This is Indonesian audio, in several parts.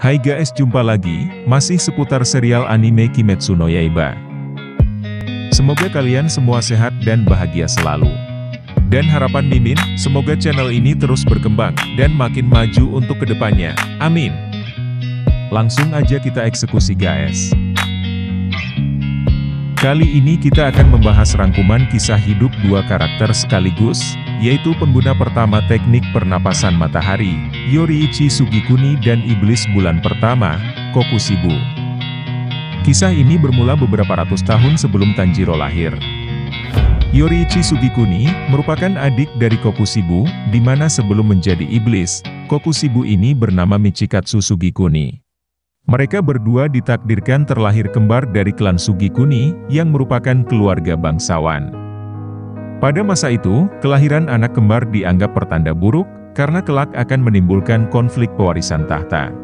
Hai guys, jumpa lagi, masih seputar serial anime Kimetsu no Yaiba. Semoga kalian semua sehat dan bahagia selalu. Dan harapan Mimin, semoga channel ini terus berkembang, dan makin maju untuk kedepannya. Amin. Langsung aja kita eksekusi guys. Kali ini kita akan membahas rangkuman kisah hidup dua karakter sekaligus, yaitu pengguna pertama teknik pernapasan matahari, Yoriichi Sugikuni dan iblis bulan pertama, Kokushibu. Kisah ini bermula beberapa ratus tahun sebelum Tanjiro lahir. Yoriichi Sugikuni merupakan adik dari Kokushibu, di mana sebelum menjadi iblis, Kokushibu ini bernama Michikatsu Sugikuni. Mereka berdua ditakdirkan terlahir kembar dari klan Sugikuni, yang merupakan keluarga bangsawan. Pada masa itu, kelahiran anak kembar dianggap pertanda buruk, karena kelak akan menimbulkan konflik pewarisan tahta.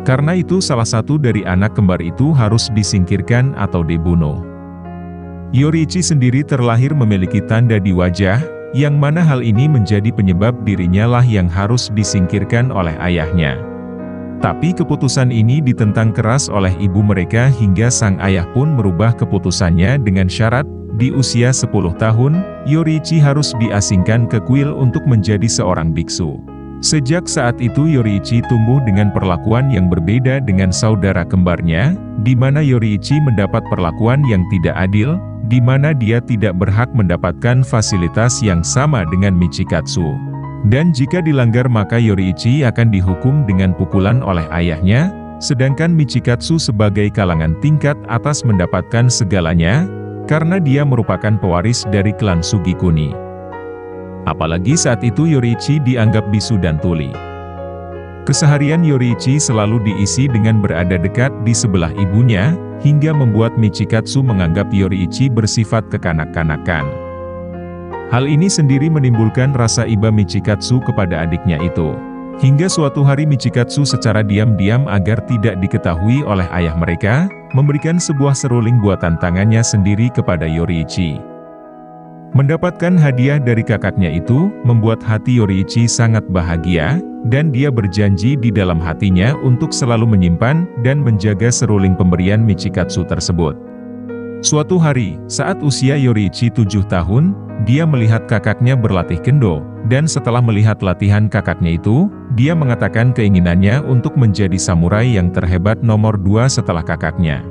Karena itu salah satu dari anak kembar itu harus disingkirkan atau dibunuh. Yoriichi sendiri terlahir memiliki tanda di wajah, yang mana hal ini menjadi penyebab dirinya lah yang harus disingkirkan oleh ayahnya. Tapi keputusan ini ditentang keras oleh ibu mereka hingga sang ayah pun merubah keputusannya dengan syarat, di usia 10 tahun, Yoriichi harus diasingkan ke kuil untuk menjadi seorang biksu. Sejak saat itu Yoriichi tumbuh dengan perlakuan yang berbeda dengan saudara kembarnya, di mana Yoriichi mendapat perlakuan yang tidak adil, di mana dia tidak berhak mendapatkan fasilitas yang sama dengan Michikatsu. Dan jika dilanggar maka Yoriichi akan dihukum dengan pukulan oleh ayahnya, sedangkan Michikatsu sebagai kalangan tingkat atas mendapatkan segalanya, karena dia merupakan pewaris dari klan Sugikuni. Apalagi saat itu Yoriichi dianggap bisu dan tuli. Keseharian Yoriichi selalu diisi dengan berada dekat di sebelah ibunya, hingga membuat Michikatsu menganggap Yoriichi bersifat kekanak-kanakan. Hal ini sendiri menimbulkan rasa iba Michikatsu kepada adiknya itu. Hingga suatu hari Michikatsu secara diam-diam agar tidak diketahui oleh ayah mereka, memberikan sebuah seruling buatan tangannya sendiri kepada Yoriichi. Mendapatkan hadiah dari kakaknya itu, membuat hati Yoriichi sangat bahagia, dan dia berjanji di dalam hatinya untuk selalu menyimpan dan menjaga seruling pemberian Michikatsu tersebut. Suatu hari, saat usia Yoriichi 7 tahun, dia melihat kakaknya berlatih kendo, dan setelah melihat latihan kakaknya itu, dia mengatakan keinginannya untuk menjadi samurai yang terhebat nomor 2 setelah kakaknya.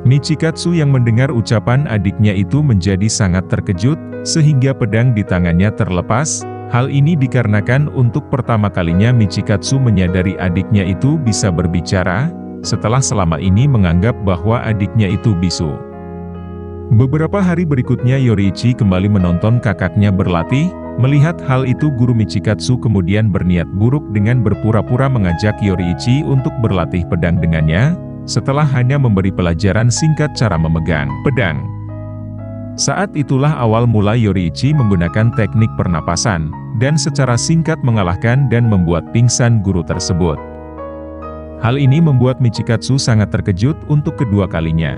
Michikatsu yang mendengar ucapan adiknya itu menjadi sangat terkejut, sehingga pedang di tangannya terlepas. Hal ini dikarenakan untuk pertama kalinya Michikatsu menyadari adiknya itu bisa berbicara, setelah selama ini menganggap bahwa adiknya itu bisu. Beberapa hari berikutnya Yoriichi kembali menonton kakaknya berlatih. Melihat hal itu guru Michikatsu kemudian berniat buruk dengan berpura-pura mengajak Yoriichi untuk berlatih pedang dengannya, setelah hanya memberi pelajaran singkat cara memegang pedang. Saat itulah awal mula Yoriichi menggunakan teknik pernapasan, dan secara singkat mengalahkan dan membuat pingsan guru tersebut. Hal ini membuat Michikatsu sangat terkejut untuk kedua kalinya.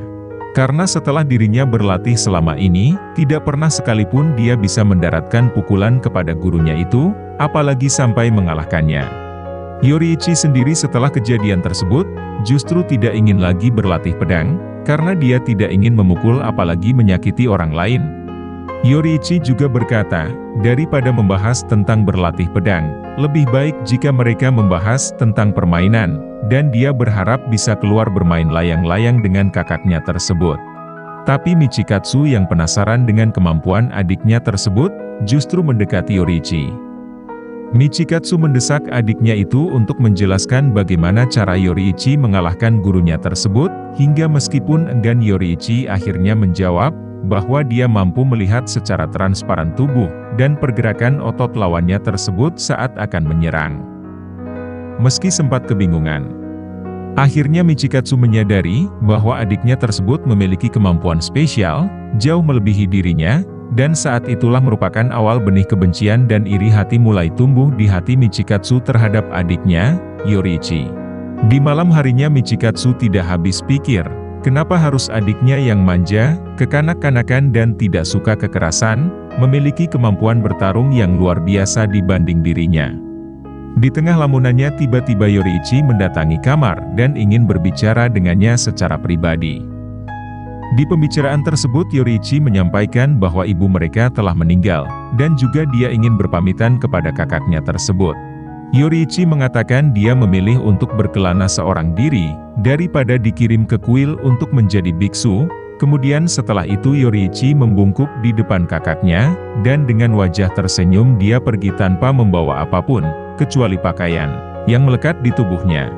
Karena setelah dirinya berlatih selama ini, tidak pernah sekalipun dia bisa mendaratkan pukulan kepada gurunya itu, apalagi sampai mengalahkannya. Yoriichi sendiri setelah kejadian tersebut, justru tidak ingin lagi berlatih pedang, karena dia tidak ingin memukul apalagi menyakiti orang lain. Yoriichi juga berkata, daripada membahas tentang berlatih pedang, lebih baik jika mereka membahas tentang permainan, dan dia berharap bisa keluar bermain layang-layang dengan kakaknya tersebut. Tapi Michikatsu yang penasaran dengan kemampuan adiknya tersebut, justru mendekati Yoriichi. Michikatsu mendesak adiknya itu untuk menjelaskan bagaimana cara Yoriichi mengalahkan gurunya tersebut, hingga meskipun enggan Yoriichi akhirnya menjawab, bahwa dia mampu melihat secara transparan tubuh, dan pergerakan otot lawannya tersebut saat akan menyerang. Meski sempat kebingungan, akhirnya Michikatsu menyadari bahwa adiknya tersebut memiliki kemampuan spesial, jauh melebihi dirinya, dan saat itulah merupakan awal benih kebencian dan iri hati mulai tumbuh di hati Michikatsu terhadap adiknya, Yoriichi. Di malam harinya Michikatsu tidak habis pikir, kenapa harus adiknya yang manja, kekanak-kanakan dan tidak suka kekerasan, memiliki kemampuan bertarung yang luar biasa dibanding dirinya. Di tengah lamunannya tiba-tiba Yoriichi mendatangi kamar dan ingin berbicara dengannya secara pribadi. Di pembicaraan tersebut Yoriichi menyampaikan bahwa ibu mereka telah meninggal, dan juga dia ingin berpamitan kepada kakaknya tersebut. Yoriichi mengatakan dia memilih untuk berkelana seorang diri, daripada dikirim ke kuil untuk menjadi biksu. Kemudian setelah itu Yoriichi membungkuk di depan kakaknya, dan dengan wajah tersenyum dia pergi tanpa membawa apapun, kecuali pakaian, yang melekat di tubuhnya.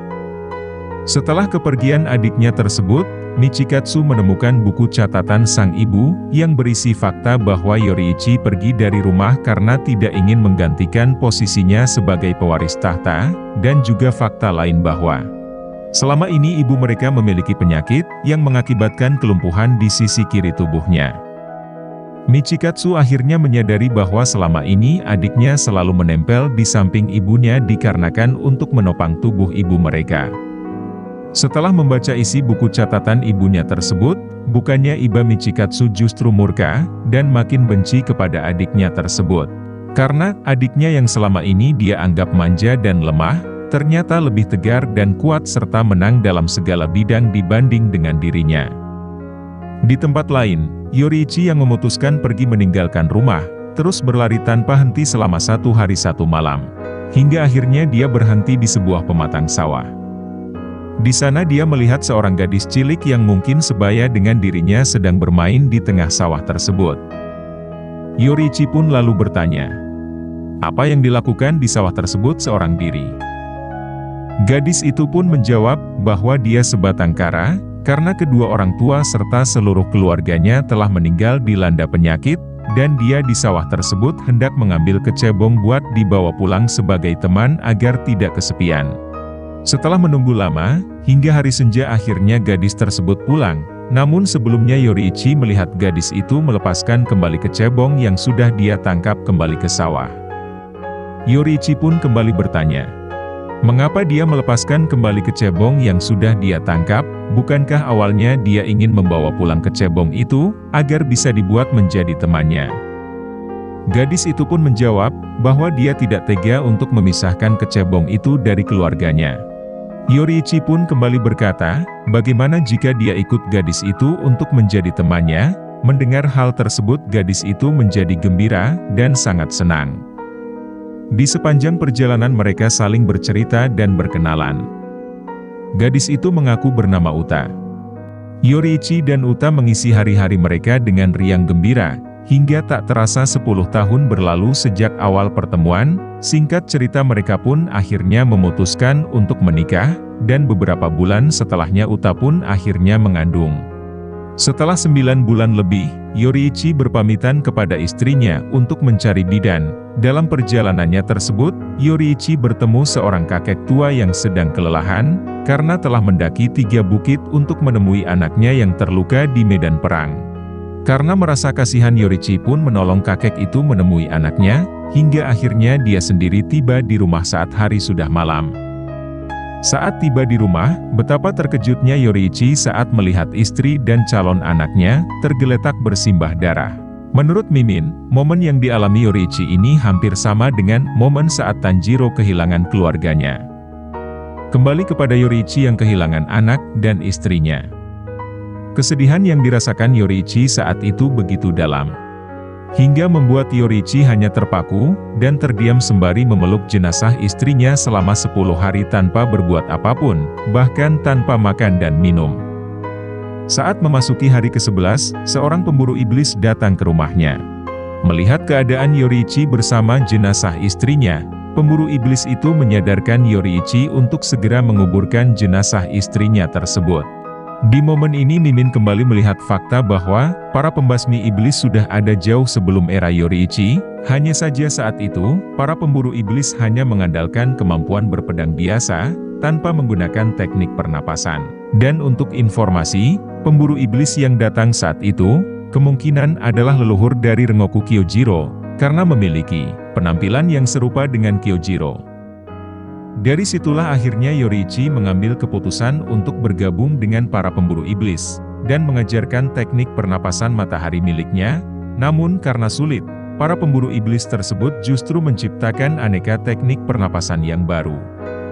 Setelah kepergian adiknya tersebut, Michikatsu menemukan buku catatan sang ibu, yang berisi fakta bahwa Yoriichi pergi dari rumah karena tidak ingin menggantikan posisinya sebagai pewaris tahta, dan juga fakta lain bahwa selama ini ibu mereka memiliki penyakit, yang mengakibatkan kelumpuhan di sisi kiri tubuhnya. Michikatsu akhirnya menyadari bahwa selama ini adiknya selalu menempel di samping ibunya dikarenakan untuk menopang tubuh ibu mereka. Setelah membaca isi buku catatan ibunya tersebut, bukannya iba Michikatsu justru murka, dan makin benci kepada adiknya tersebut. Karena adiknya yang selama ini dia anggap manja dan lemah, ternyata lebih tegar dan kuat serta menang dalam segala bidang dibanding dengan dirinya. Di tempat lain, Yoriichi yang memutuskan pergi meninggalkan rumah, terus berlari tanpa henti selama 1 hari 1 malam. Hingga akhirnya dia berhenti di sebuah pematang sawah. Di sana dia melihat seorang gadis cilik yang mungkin sebaya dengan dirinya sedang bermain di tengah sawah tersebut. Yoriichi pun lalu bertanya, apa yang dilakukan di sawah tersebut seorang diri? Gadis itu pun menjawab bahwa dia sebatang kara, karena kedua orang tua serta seluruh keluarganya telah meninggal dilanda penyakit, dan dia di sawah tersebut hendak mengambil kecebong buat dibawa pulang sebagai teman agar tidak kesepian. Setelah menunggu lama, hingga hari senja akhirnya gadis tersebut pulang, namun sebelumnya Yoriichi melihat gadis itu melepaskan kembali kecebong yang sudah dia tangkap kembali ke sawah. Yoriichi pun kembali bertanya, mengapa dia melepaskan kembali kecebong yang sudah dia tangkap? Bukankah awalnya dia ingin membawa pulang kecebong itu, agar bisa dibuat menjadi temannya? Gadis itu pun menjawab, bahwa dia tidak tega untuk memisahkan kecebong itu dari keluarganya. Yoriichi pun kembali berkata, bagaimana jika dia ikut gadis itu untuk menjadi temannya? Mendengar hal tersebut gadis itu menjadi gembira, dan sangat senang. Di sepanjang perjalanan mereka saling bercerita dan berkenalan. Gadis itu mengaku bernama Uta. Yoriichi dan Uta mengisi hari-hari mereka dengan riang gembira, hingga tak terasa 10 tahun berlalu sejak awal pertemuan. Singkat cerita mereka pun akhirnya memutuskan untuk menikah, dan beberapa bulan setelahnya Uta pun akhirnya mengandung. Setelah 9 bulan lebih, Yoriichi berpamitan kepada istrinya untuk mencari bidan. Dalam perjalanannya tersebut, Yoriichi bertemu seorang kakek tua yang sedang kelelahan, karena telah mendaki 3 bukit untuk menemui anaknya yang terluka di medan perang. Karena merasa kasihan Yoriichi pun menolong kakek itu menemui anaknya, hingga akhirnya dia sendiri tiba di rumah saat hari sudah malam. Saat tiba di rumah, betapa terkejutnya Yoriichi saat melihat istri dan calon anaknya tergeletak bersimbah darah. Menurut Mimin, momen yang dialami Yoriichi ini hampir sama dengan momen saat Tanjiro kehilangan keluarganya. Kembali kepada Yoriichi yang kehilangan anak dan istrinya. Kesedihan yang dirasakan Yoriichi saat itu begitu dalam, hingga membuat Yoriichi hanya terpaku, dan terdiam sembari memeluk jenazah istrinya selama 10 hari tanpa berbuat apapun, bahkan tanpa makan dan minum. Saat memasuki hari ke-11, seorang pemburu iblis datang ke rumahnya. Melihat keadaan Yoriichi bersama jenazah istrinya, pemburu iblis itu menyadarkan Yoriichi untuk segera menguburkan jenazah istrinya tersebut. Di momen ini Mimin kembali melihat fakta bahwa para pembasmi iblis sudah ada jauh sebelum era Yoriichi, hanya saja saat itu, para pemburu iblis hanya mengandalkan kemampuan berpedang biasa, tanpa menggunakan teknik pernapasan. Dan untuk informasi, pemburu iblis yang datang saat itu, kemungkinan adalah leluhur dari Rengoku Kyojiro, karena memiliki penampilan yang serupa dengan Kyojiro. Dari situlah akhirnya Yoriichi mengambil keputusan untuk bergabung dengan para pemburu iblis, dan mengajarkan teknik pernapasan matahari miliknya. Namun karena sulit, para pemburu iblis tersebut justru menciptakan aneka teknik pernapasan yang baru.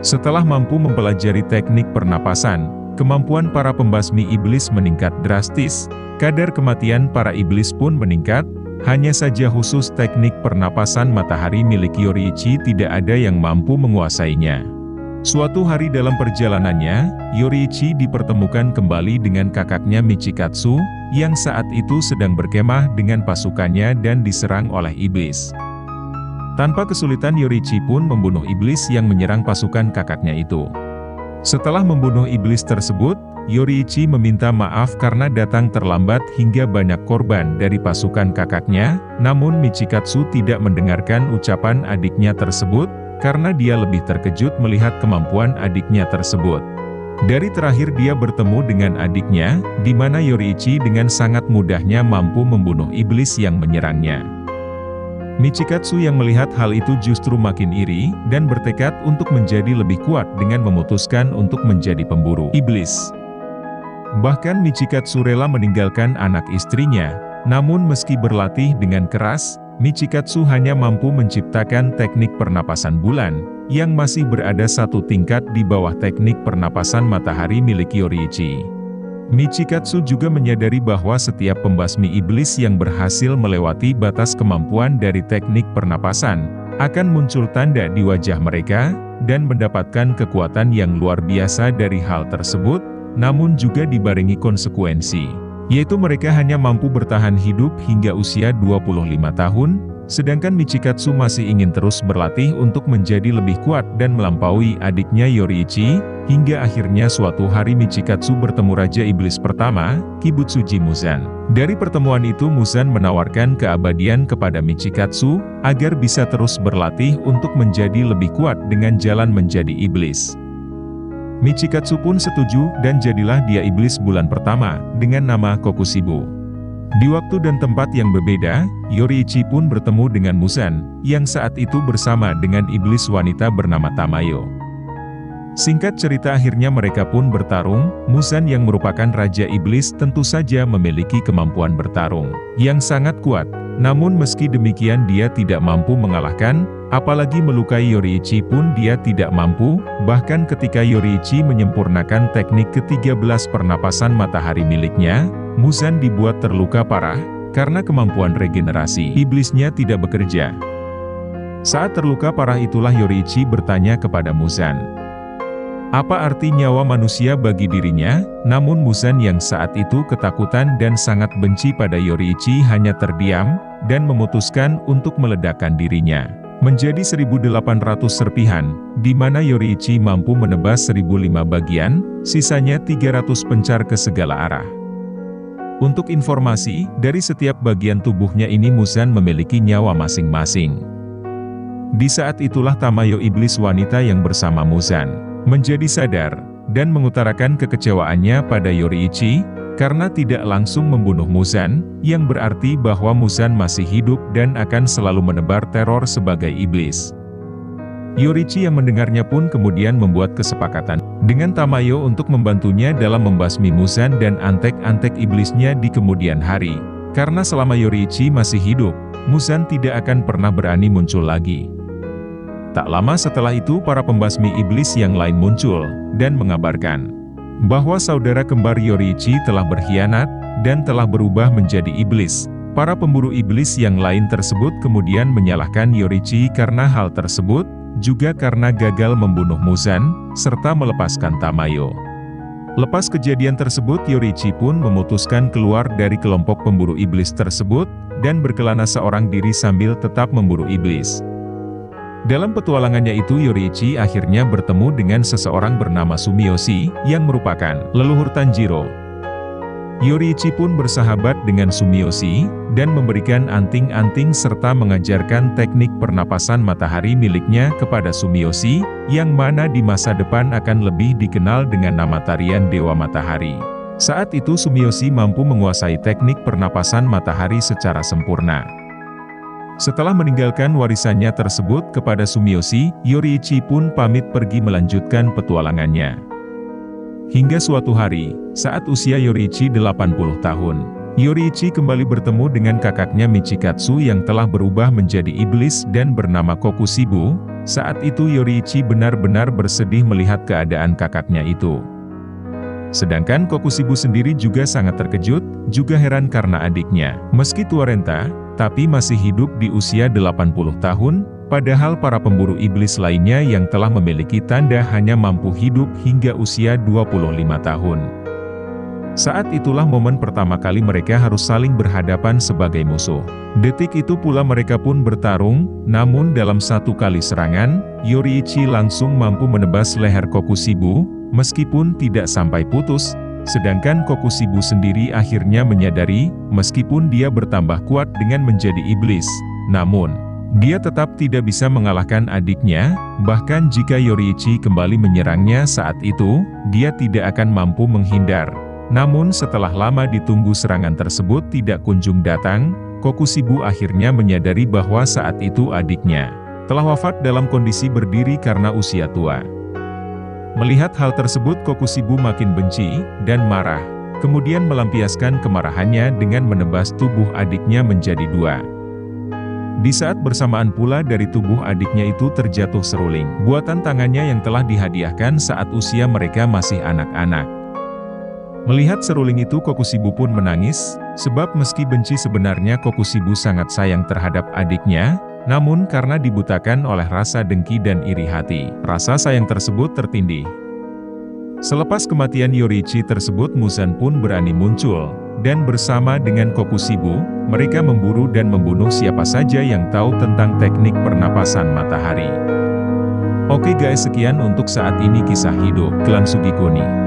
Setelah mampu mempelajari teknik pernapasan, kemampuan para pembasmi iblis meningkat drastis, kadar kematian para iblis pun meningkat. Hanya saja khusus teknik pernapasan matahari milik Yoruichi tidak ada yang mampu menguasainya. Suatu hari dalam perjalanannya, Yoruichi dipertemukan kembali dengan kakaknya Michikatsu, yang saat itu sedang berkemah dengan pasukannya dan diserang oleh iblis. Tanpa kesulitan Yoruichi pun membunuh iblis yang menyerang pasukan kakaknya itu. Setelah membunuh iblis tersebut, Yoruichi meminta maaf karena datang terlambat hingga banyak korban dari pasukan kakaknya, namun Michikatsu tidak mendengarkan ucapan adiknya tersebut, karena dia lebih terkejut melihat kemampuan adiknya tersebut. Dari terakhir dia bertemu dengan adiknya, di mana Yoruichi dengan sangat mudahnya mampu membunuh iblis yang menyerangnya. Michikatsu yang melihat hal itu justru makin iri, dan bertekad untuk menjadi lebih kuat dengan memutuskan untuk menjadi pemburu iblis. Bahkan Michikatsu rela meninggalkan anak istrinya, namun meski berlatih dengan keras, Michikatsu hanya mampu menciptakan teknik pernapasan bulan, yang masih berada satu tingkat di bawah teknik pernapasan matahari milik Yoruichi. Michikatsu juga menyadari bahwa setiap pembasmi iblis yang berhasil melewati batas kemampuan dari teknik pernapasan, akan muncul tanda di wajah mereka, dan mendapatkan kekuatan yang luar biasa dari hal tersebut, namun juga dibarengi konsekuensi, yaitu mereka hanya mampu bertahan hidup hingga usia 25 tahun, sedangkan Michikatsu masih ingin terus berlatih untuk menjadi lebih kuat dan melampaui adiknya Yoruichi, hingga akhirnya suatu hari Michikatsu bertemu Raja Iblis pertama, Kibutsuji Muzan. Dari pertemuan itu Muzan menawarkan keabadian kepada Michikatsu, agar bisa terus berlatih untuk menjadi lebih kuat dengan jalan menjadi iblis. Michikatsu pun setuju dan jadilah dia iblis bulan pertama, dengan nama Kokushibo. Di waktu dan tempat yang berbeda, Yoruichi pun bertemu dengan Muzan, yang saat itu bersama dengan iblis wanita bernama Tamayo. Singkat cerita akhirnya mereka pun bertarung. Muzan yang merupakan Raja Iblis tentu saja memiliki kemampuan bertarung yang sangat kuat, namun meski demikian dia tidak mampu mengalahkan, apalagi melukai Yoruichi pun dia tidak mampu. Bahkan ketika Yoruichi menyempurnakan teknik ke-13 pernapasan matahari miliknya, Muzan dibuat terluka parah, karena kemampuan regenerasi iblisnya tidak bekerja. Saat terluka parah itulah Yoruichi bertanya kepada Muzan, apa arti nyawa manusia bagi dirinya? Namun Muzan yang saat itu ketakutan dan sangat benci pada Yoruichi hanya terdiam, dan memutuskan untuk meledakkan dirinya menjadi 1.800 serpihan, di mana Yoruichi mampu menebas 1.005 bagian, sisanya 300 pencar ke segala arah. Untuk informasi, dari setiap bagian tubuhnya ini Muzan memiliki nyawa masing-masing. Di saat itulah Tamayo iblis wanita yang bersama Muzan menjadi sadar, dan mengutarakan kekecewaannya pada Yoruichi, karena tidak langsung membunuh Muzan, yang berarti bahwa Muzan masih hidup dan akan selalu menebar teror sebagai iblis. Yoruichi yang mendengarnya pun kemudian membuat kesepakatan dengan Tamayo untuk membantunya dalam membasmi Muzan dan antek-antek iblisnya di kemudian hari, karena selama Yoruichi masih hidup, Muzan tidak akan pernah berani muncul lagi. Tak lama setelah itu para pembasmi iblis yang lain muncul, dan mengabarkan bahwa saudara kembar Yoruichi telah berkhianat, dan telah berubah menjadi iblis. Para pemburu iblis yang lain tersebut kemudian menyalahkan Yoruichi karena hal tersebut, juga karena gagal membunuh Muzan, serta melepaskan Tamayo. Lepas kejadian tersebut Yoruichi pun memutuskan keluar dari kelompok pemburu iblis tersebut, dan berkelana seorang diri sambil tetap memburu iblis. Dalam petualangannya itu Yoruichi akhirnya bertemu dengan seseorang bernama Sumiyoshi, yang merupakan leluhur Tanjiro. Yoruichi pun bersahabat dengan Sumiyoshi, dan memberikan anting-anting serta mengajarkan teknik pernapasan matahari miliknya kepada Sumiyoshi, yang mana di masa depan akan lebih dikenal dengan nama tarian Dewa Matahari. Saat itu Sumiyoshi mampu menguasai teknik pernapasan matahari secara sempurna. Setelah meninggalkan warisannya tersebut kepada Sumiyoshi, Yoruichi pun pamit pergi melanjutkan petualangannya. Hingga suatu hari, saat usia Yoruichi 80 tahun, Yoriichi kembali bertemu dengan kakaknya Michikatsu yang telah berubah menjadi iblis dan bernama Kokushibo. Saat itu Yoriichi benar-benar bersedih melihat keadaan kakaknya itu. Sedangkan Kokushibo sendiri juga sangat terkejut, juga heran karena adiknya, meski tua renta, tapi masih hidup di usia 80 tahun, padahal para pemburu iblis lainnya yang telah memiliki tanda hanya mampu hidup hingga usia 25 tahun. Saat itulah momen pertama kali mereka harus saling berhadapan sebagai musuh. Detik itu pula mereka pun bertarung, namun dalam satu kali serangan, Yoriichi langsung mampu menebas leher Kokushibo, meskipun tidak sampai putus, sedangkan Kokushibo sendiri akhirnya menyadari, meskipun dia bertambah kuat dengan menjadi iblis, namun, dia tetap tidak bisa mengalahkan adiknya, bahkan jika Yoriichi kembali menyerangnya saat itu, dia tidak akan mampu menghindar. Namun setelah lama ditunggu serangan tersebut tidak kunjung datang, Kokushibo akhirnya menyadari bahwa saat itu adiknya telah wafat dalam kondisi berdiri karena usia tua. Melihat hal tersebut Kokushibo makin benci dan marah, kemudian melampiaskan kemarahannya dengan menebas tubuh adiknya menjadi dua. Di saat bersamaan pula dari tubuh adiknya itu terjatuh seruling, buatan tangannya yang telah dihadiahkan saat usia mereka masih anak-anak. Melihat seruling itu Kokushibo pun menangis, sebab meski benci sebenarnya Kokushibo sangat sayang terhadap adiknya, namun karena dibutakan oleh rasa dengki dan iri hati, rasa sayang tersebut tertindih. Selepas kematian Yoriichi tersebut Muzan pun berani muncul, dan bersama dengan Kokushibo, mereka memburu dan membunuh siapa saja yang tahu tentang teknik pernapasan matahari. Oke guys, sekian untuk saat ini kisah hidup klan Sugikuni.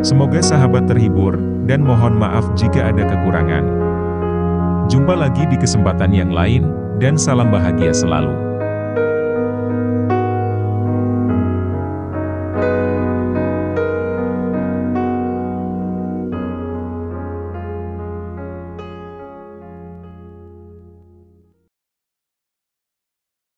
Semoga sahabat terhibur, dan mohon maaf jika ada kekurangan. Jumpa lagi di kesempatan yang lain, dan salam bahagia selalu.